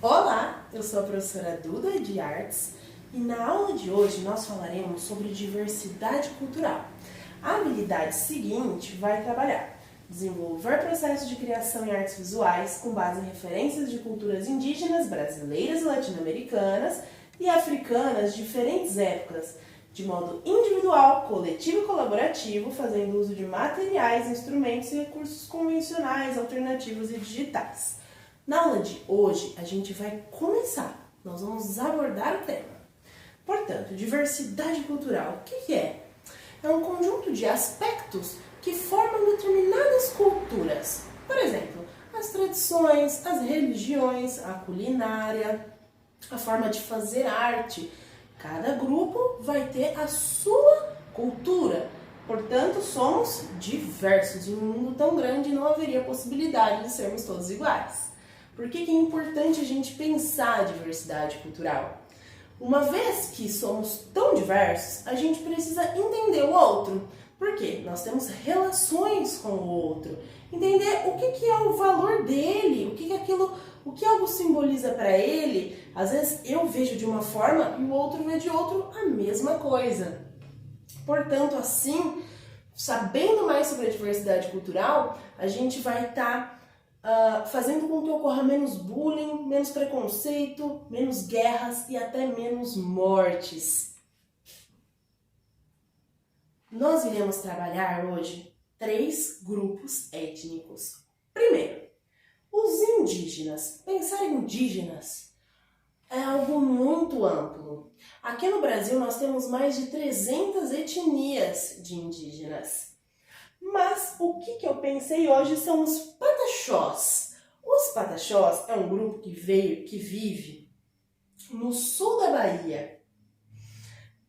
Olá, eu sou a professora Duda de Artes e na aula de hoje nós falaremos sobre diversidade cultural. A habilidade seguinte vai trabalhar desenvolver processos de criação em artes visuais com base em referências de culturas indígenas, brasileiras e latino-americanas e africanas de diferentes épocas, de modo individual, coletivo e colaborativo, fazendo uso de materiais, instrumentos e recursos convencionais, alternativos e digitais. Na aula de hoje, a gente vai começar. Nós vamos abordar o tema. Portanto, diversidade cultural, o que é? É um conjunto de aspectos que formam determinadas culturas. Por exemplo, as tradições, as religiões, a culinária, a forma de fazer arte. Cada grupo vai ter a sua cultura. Portanto, somos diversos. Em um mundo tão grande, não haveria possibilidade de sermos todos iguais. Por que é importante a gente pensar a diversidade cultural? Uma vez que somos tão diversos, a gente precisa entender o outro. Por quê? Nós temos relações com o outro. Entender o que é o valor dele, o que algo simboliza para ele. Às vezes eu vejo de uma forma e o outro vê de outro a mesma coisa. Portanto, assim, sabendo mais sobre a diversidade cultural, a gente vai estar fazendo com que ocorra menos bullying, menos preconceito, menos guerras e até menos mortes. Nós iremos trabalhar hoje 3 grupos étnicos. Primeiro, os indígenas. Pensar em indígenas é algo muito amplo. Aqui no Brasil nós temos mais de 300 etnias de indígenas. Mas o que eu pensei hoje são os pataxós. Os pataxós é um grupo que vive no sul da Bahia.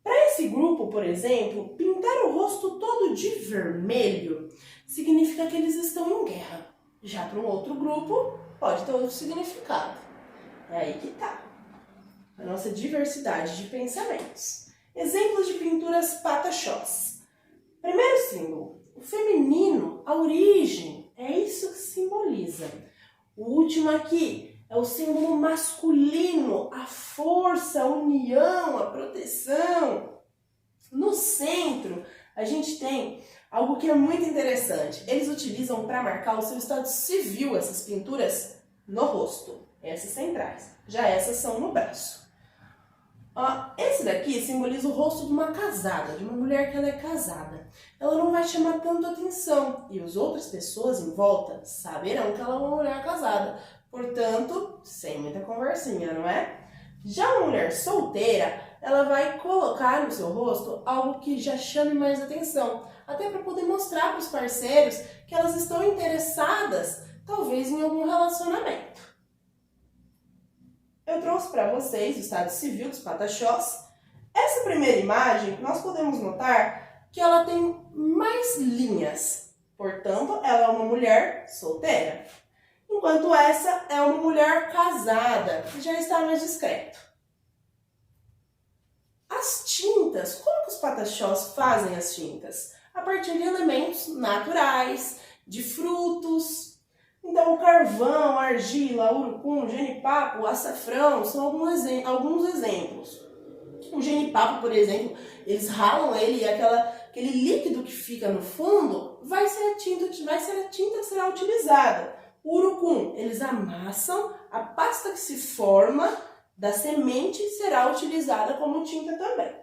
Para esse grupo, por exemplo, pintar o rosto todo de vermelho significa que eles estão em guerra. Já para um outro grupo, pode ter outro significado. É aí que está a nossa diversidade de pensamentos. Exemplos de pinturas pataxós. Primeiro símbolo. O feminino, a origem, é isso que simboliza. O último aqui é o símbolo masculino, a força, a união, a proteção. No centro, a gente tem algo que é muito interessante. Eles utilizam para marcar o seu estado civil essas pinturas no rosto, essas centrais. Já essas são no braço. Esse daqui simboliza o rosto de uma casada, de uma mulher que ela é casada. Ela não vai chamar tanto atenção e as outras pessoas em volta saberão que ela é uma mulher casada. Portanto, sem muita conversinha, não é? Já uma mulher solteira, ela vai colocar no seu rosto algo que já chame mais atenção. Até para poder mostrar para os parceiros que elas estão interessadas, talvez, em algum relacionamento. Eu trouxe para vocês o estado civil dos pataxós. Essa primeira imagem, nós podemos notar que ela tem mais linhas. Portanto, ela é uma mulher solteira. Enquanto essa é uma mulher casada, que já está mais discreto. As tintas, como que os pataxós fazem as tintas? A partir de elementos naturais, de frutos. Então, o carvão, a argila, o urucum, o genipapo, o açafrão são alguns exemplos. O genipapo, por exemplo, eles ralam ele e aquele líquido que fica no fundo vai ser a tinta que será utilizada. O urucum, eles amassam, a pasta que se forma da semente será utilizada como tinta também.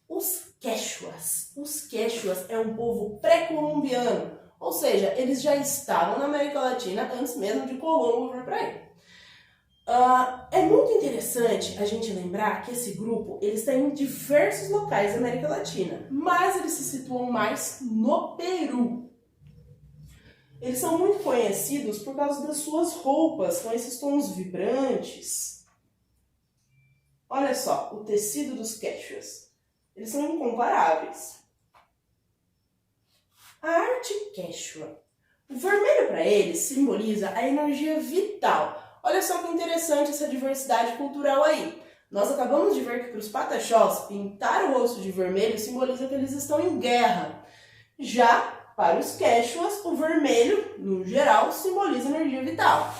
Os quechuas. Os quechuas é um povo pré-colombiano. Ou seja, eles já estavam na América Latina antes mesmo de Colombo vir para aí. É muito interessante a gente lembrar que esse grupo ele está em diversos locais da América Latina, mas eles se situam mais no Peru. Eles são muito conhecidos por causa das suas roupas, com esses tons vibrantes. Olha só, o tecido dos quechuas. Eles são incomparáveis. A arte quechua. O vermelho para eles simboliza a energia vital. Olha só que interessante essa diversidade cultural aí. Nós acabamos de ver que para os pataxós, pintar o rosto de vermelho simboliza que eles estão em guerra. Já para os quechuas, o vermelho, no geral, simboliza energia vital.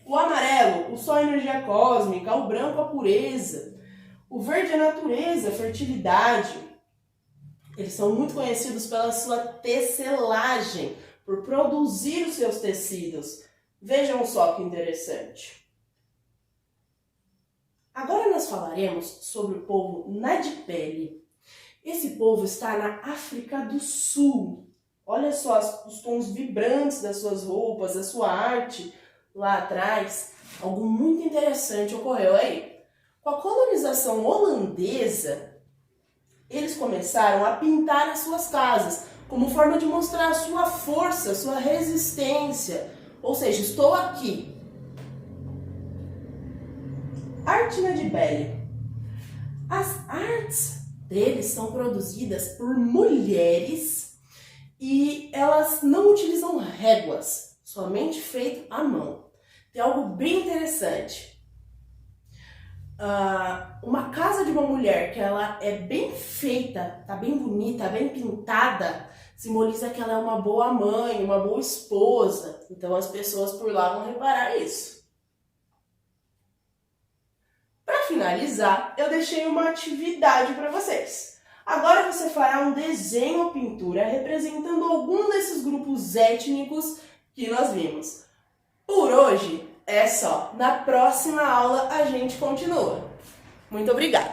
O amarelo só a energia cósmica, o branco a pureza, o verde a natureza, a fertilidade. Eles são muito conhecidos pela sua tecelagem, por produzir os seus tecidos. Vejam só que interessante. Agora nós falaremos sobre o povo Ndebele. Esse povo está na África do Sul. Olha só os tons vibrantes das suas roupas, da sua arte lá atrás. Algo muito interessante ocorreu aí. Com a colonização holandesa, eles começaram a pintar as suas casas como forma de mostrar a sua força, a sua resistência. Ou seja, estou aqui. Arte Ndebele. As artes deles são produzidas por mulheres e elas não utilizam réguas, somente feito à mão. Tem algo bem interessante. Uma casa de uma mulher que ela é bem feita, tá bem bonita, bem pintada, simboliza que ela é uma boa mãe, uma boa esposa. Então as pessoas por lá vão reparar isso. Para finalizar, eu deixei uma atividade para vocês. Agora você fará um desenho ou pintura representando algum desses grupos étnicos que nós vimos. Por hoje é só. Na próxima aula a gente continua. Muito obrigada!